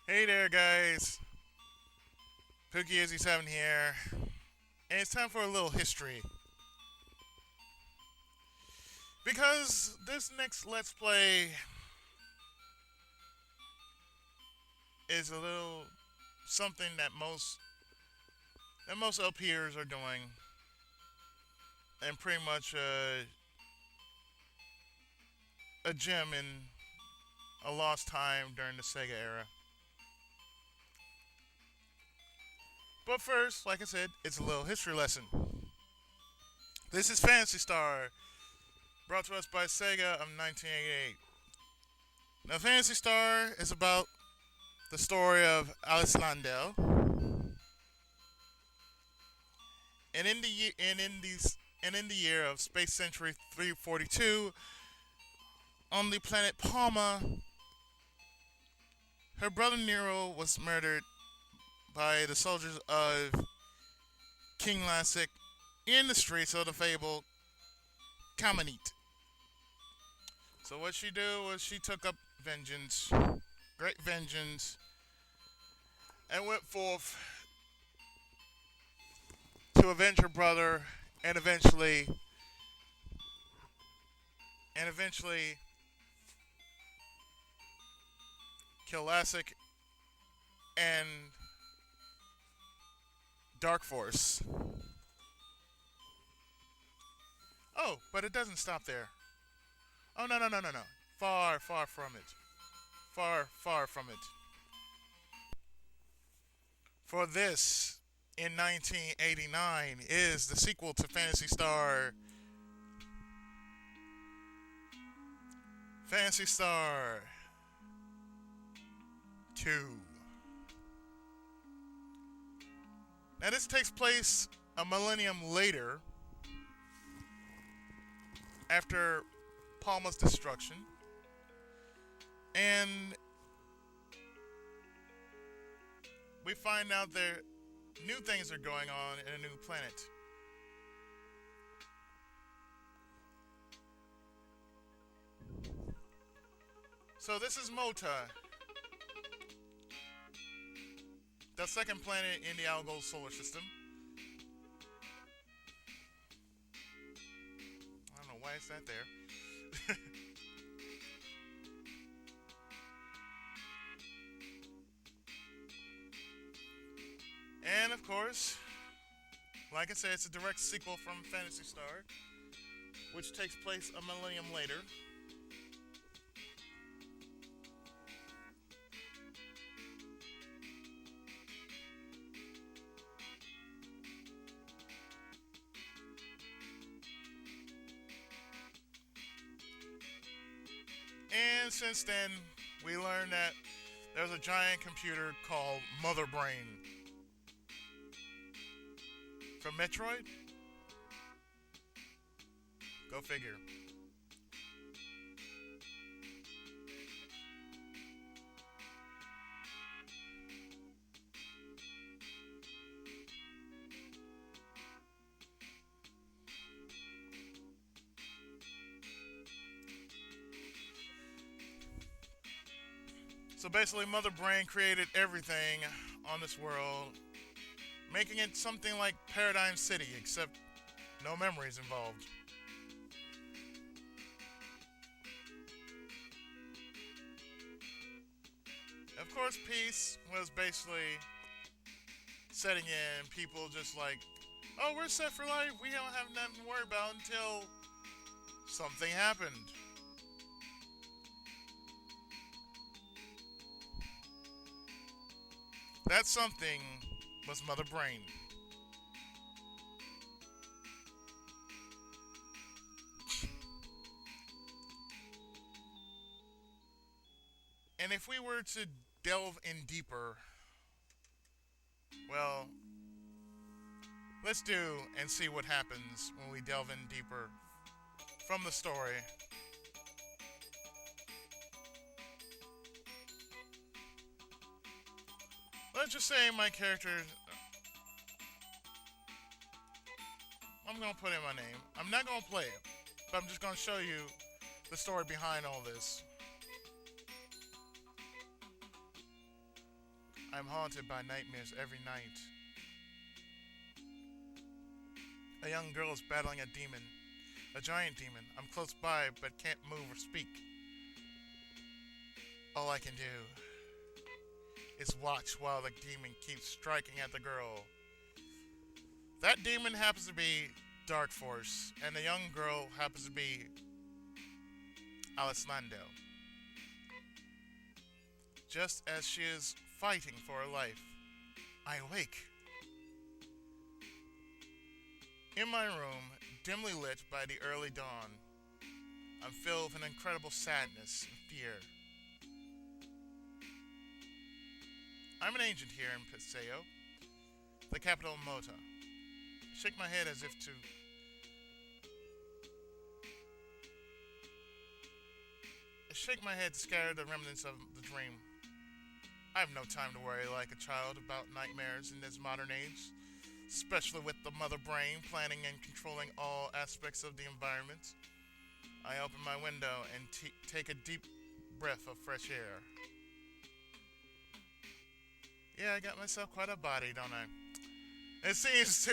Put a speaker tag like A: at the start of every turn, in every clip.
A: Hey there, guys. Pookie Izzy 7 here, and it's time for a little history. Because this next Let's Play is a little something that most LPers are doing, and pretty much a gem in a lost time during the Sega era. But first, like I said, it's a little history lesson. This is Phantasy Star, brought to us by Sega of 1988. Now, Phantasy Star is about the story of Alice Landell, and in the year of Space Century 342, on the planet Palma, her brother Nero was murdered by the soldiers of King Lassic in the streets of the fabled Kamanite. So what she did was she took up vengeance, great vengeance, and went forth to avenge her brother and eventually kill Lassic and Dark Force. Oh, but it doesn't stop there. Oh, no, no, no, no, no. Far, far from it. Far, far from it. For this, in 1989, is the sequel to Phantasy Star. Phantasy Star 2. Now, this takes place a millennium later, after Palma's destruction, and we find out there new things are going on in a new planet. So this is Mota, the second planet in the Algol solar system. I don't know why is that there. And of course, like I said, it's a direct sequel from Phantasy Star, which takes place a millennium later. And since then, we learned that there's a giant computer called Mother Brain from Metroid. Go figure. So basically, Mother Brain created everything on this world, making it something like Paradigm City, except no memories involved. Of course, peace was basically setting in. People just like, oh, we're set for life. We don't have nothing to worry about until something happened. That something was Mother Brain. And if we were to delve in deeper, well, let's do and see what happens when we delve in deeper from the story. Let's just say my character, I'm gonna put in my name. I'm not gonna play it, but I'm just gonna show you the story behind all this. I'm haunted by nightmares every night. A young girl is battling a demon, a giant demon. I'm close by but can't move or speak. All I can do is watch while the demon keeps striking at the girl. That demon happens to be Dark Force, and the young girl happens to be Alice Lando. Just as she is fighting for her life, I awake. In my room, dimly lit by the early dawn, I'm filled with an incredible sadness and fear. I'm an agent here in Paseo, the capital of Mota. I shake my head as if to scatter the remnants of the dream. I have no time to worry like a child about nightmares in this modern age, especially with the mother brain planning and controlling all aspects of the environment. I open my window and take a deep breath of fresh air. Yeah, I got myself quite a body, don't I? It seems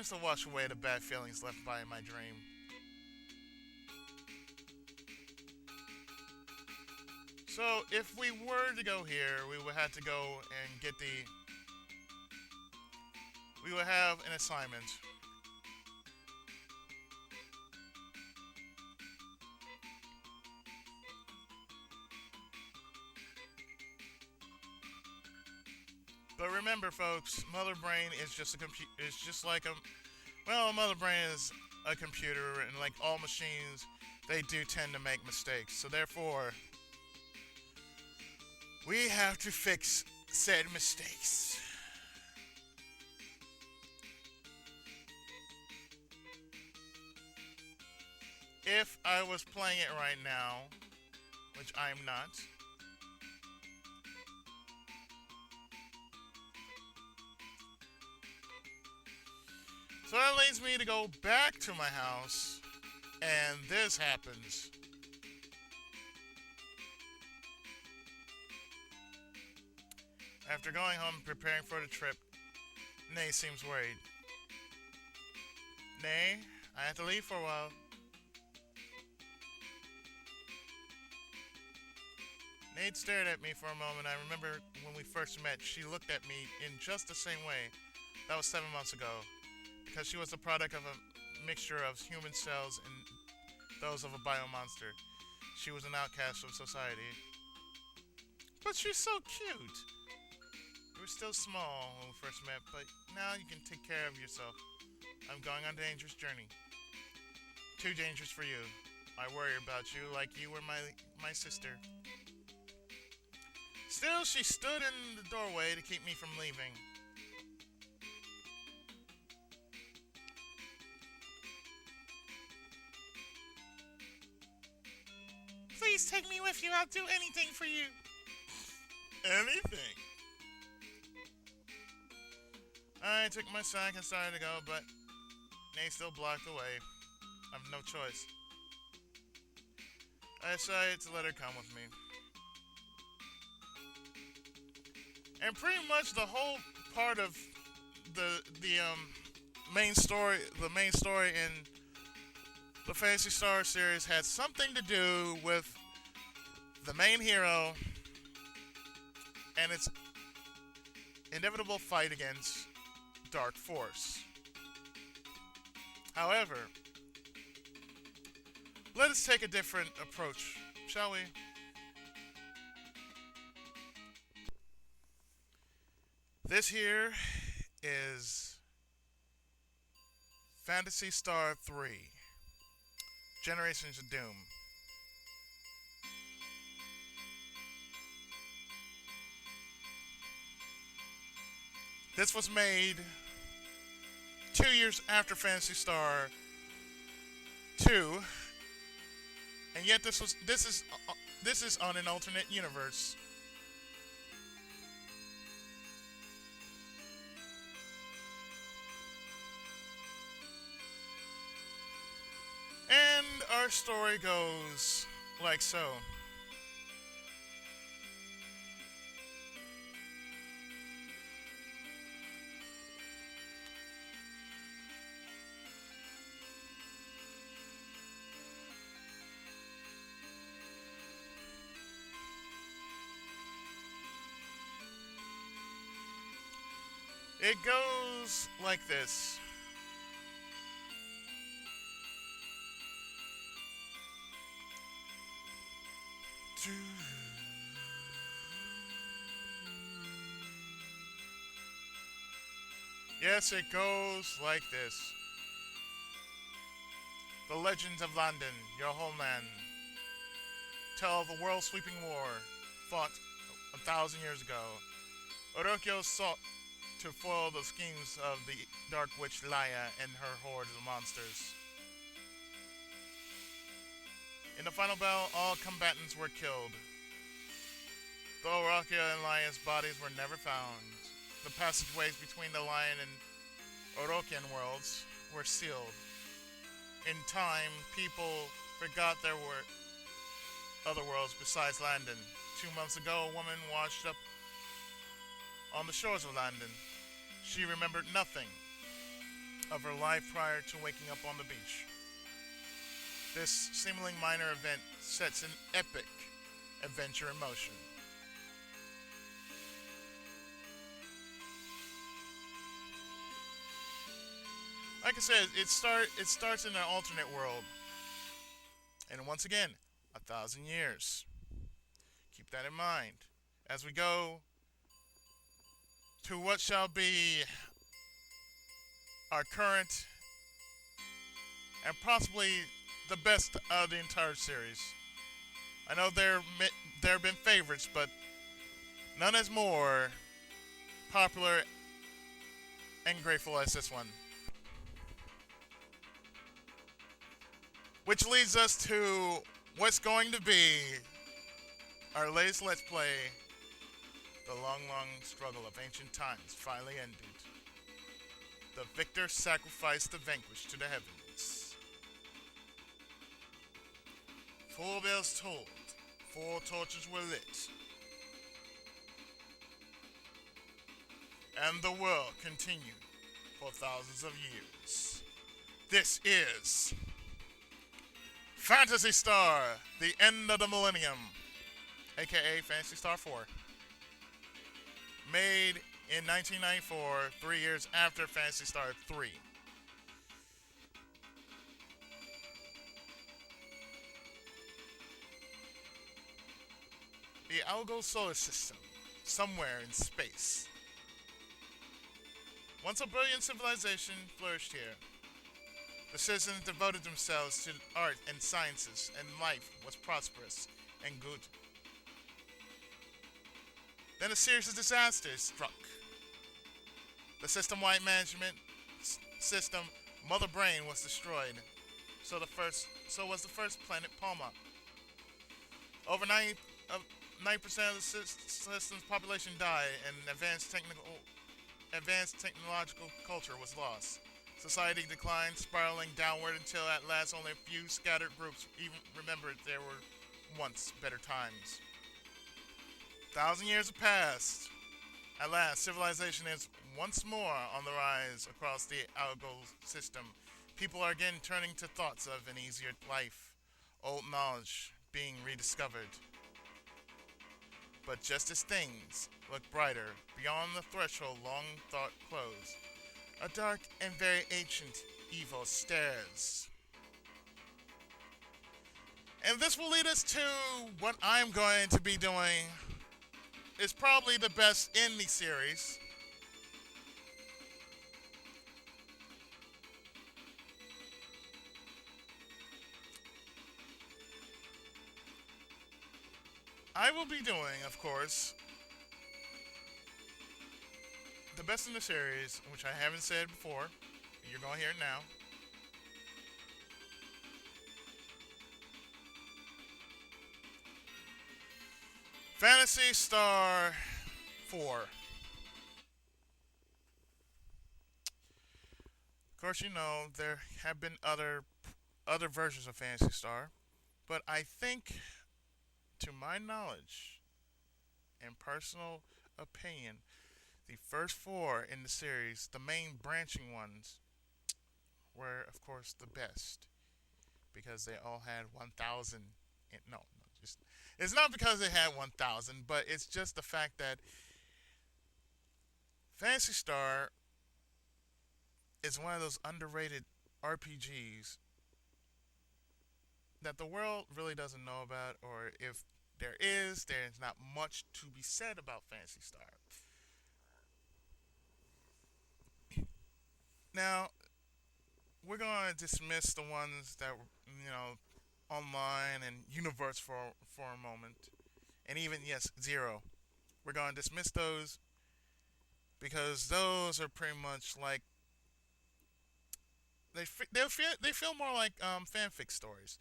A: to wash away the bad feelings left by my dream. So, if we were to go here, we would have to go and get we would have an assignment. But remember, folks, Mother Brain is just Mother Brain is a computer, and like all machines, they do tend to make mistakes. So therefore, we have to fix said mistakes. If I was playing it right now, which I'm not, so that leads me to go back to my house, and this happens. After going home and preparing for the trip, Nay seems worried. Nay, I have to leave for a while. Nate stared at me for a moment. I remember when we first met, she looked at me in just the same way. That was 7 months ago. Because she was the product of a mixture of human cells and those of a biomonster. She was an outcast of society. But she's so cute. You were still small when we first met, but now you can take care of yourself. I'm going on a dangerous journey. Too dangerous for you. I worry about you like you were my sister. Still, she stood in the doorway to keep me from leaving. Please take me with you. I'll do anything for you. Anything? I took my sack and started to go, but Nate still blocked the way. I have no choice. I decided to let her come with me. And pretty much the whole part of the main story in the Phantasy Star series had something to do with the main hero and its inevitable fight against Dark Force. However, let us take a different approach, shall we? This here is Phantasy Star 3, Generations of Doom. This was made 2 years after Phantasy Star 2, and yet this is on an alternate universe. And our story goes like so. It goes like this. Yes, it goes like this. The legends of London, your homeland, tell of a world-sweeping war fought 1,000 years ago. Orokyo sought to foil the schemes of the Dark Witch Laya and her hordes of monsters. In the final battle, all combatants were killed. Though Orokyo and Laya's bodies were never found, the passageways between the Lion and Orokian worlds were sealed. In time, people forgot there were other worlds besides London. 2 months ago, a woman washed up on the shores of London. She remembered nothing of her life prior to waking up on the beach. This seemingly minor event sets an epic adventure in motion. Like I said, it starts in an alternate world, and once again, 1,000 years. Keep that in mind as we go to what shall be our current and possibly the best of the entire series. I know there have been favorites, but none is more popular and grateful as this one. Which leads us to what's going to be our latest Let's Play. The long, long struggle of ancient times finally ended. The victor sacrificed the vanquished to the heavens. Full bells tolled, 4 torches were lit, and the world continued for thousands of years. This is Phantasy Star, the end of the millennium, aka Phantasy Star 4. Made in 1994, 3 years after Phantasy Star 3. The Algo solar system, somewhere in space. Once a brilliant civilization flourished here. The citizens devoted themselves to art and sciences, and life was prosperous and good. Then a series of disasters struck. The system-wide management system, Mother Brain, was destroyed. So was the first planet, Palma. Over 90% of the system's population died, and advanced technological culture was lost. Society declined, spiraling downward until at last only a few scattered groups even remembered there were once better times. 1,000 years have passed. At last, civilization is once more on the rise across the Algo system. People are again turning to thoughts of an easier life, old knowledge being rediscovered. But just as things look brighter, beyond the threshold long thought closed, a dark and very ancient evil stares. And this will lead us to what I'm going to be doing. Is probably the best in the series. I will be doing, of course, the best in the series, which I haven't said before. You're going to hear it now. Phantasy Star 4. Of course, you know there have been other versions of Phantasy Star, but I think, to my knowledge and personal opinion, the first 4 in the series, the main branching ones, were of course the best because they all had 1,000. No, just it's not because they had 1,000, but it's just the fact that Phantasy Star is one of those underrated RPGs that the world really doesn't know about, or if there's not much to be said about Phantasy Star. Now, we're going to dismiss the ones that were, online and universe for a moment, and even yes, zero. We're going to dismiss those because those are pretty much like they feel more like fanfic stories.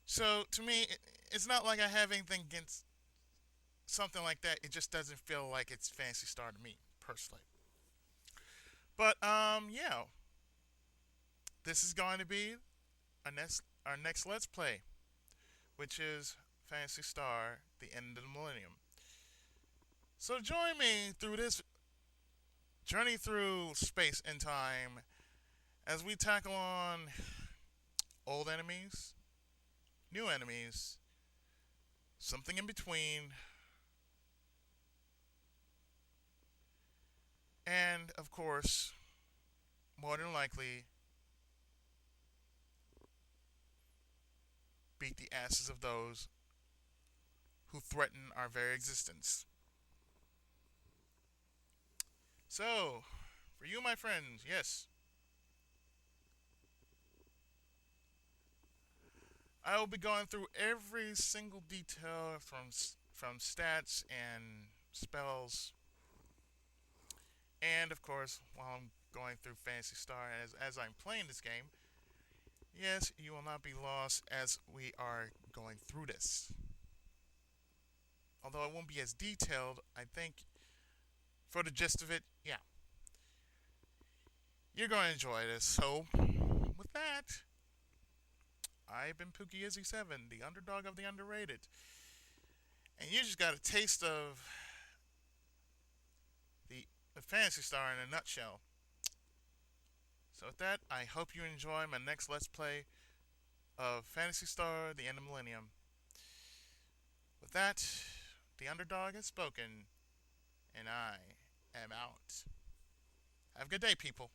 A: So to me, it's not like I have anything against something like that. It just doesn't feel like it's Fantasy Star to me personally. But yeah, this is going to be our next Let's Play, which is Fantasy Star: The End of the Millennium. So join me through this journey through space and time as we tackle on old enemies, new enemies, something in between, and of course, more than likely, beat the asses of those who threaten our very existence. So, for you, my friends, yes, I will be going through every single detail from stats and spells, and of course, while I'm going through Fantasy Star as I'm playing this game, yes, you will not be lost as we are going through this. Although it won't be as detailed, I think for the gist of it, yeah, you're going to enjoy this. So, with that, I've been Pookie Izzy 7, the underdog of the underrated. And you just got a taste of the Fantasy Star in a nutshell. So with that, I hope you enjoy my next Let's Play of Phantasy Star: The End of Millennium. With that, the underdog has spoken, and I am out. Have a good day, people.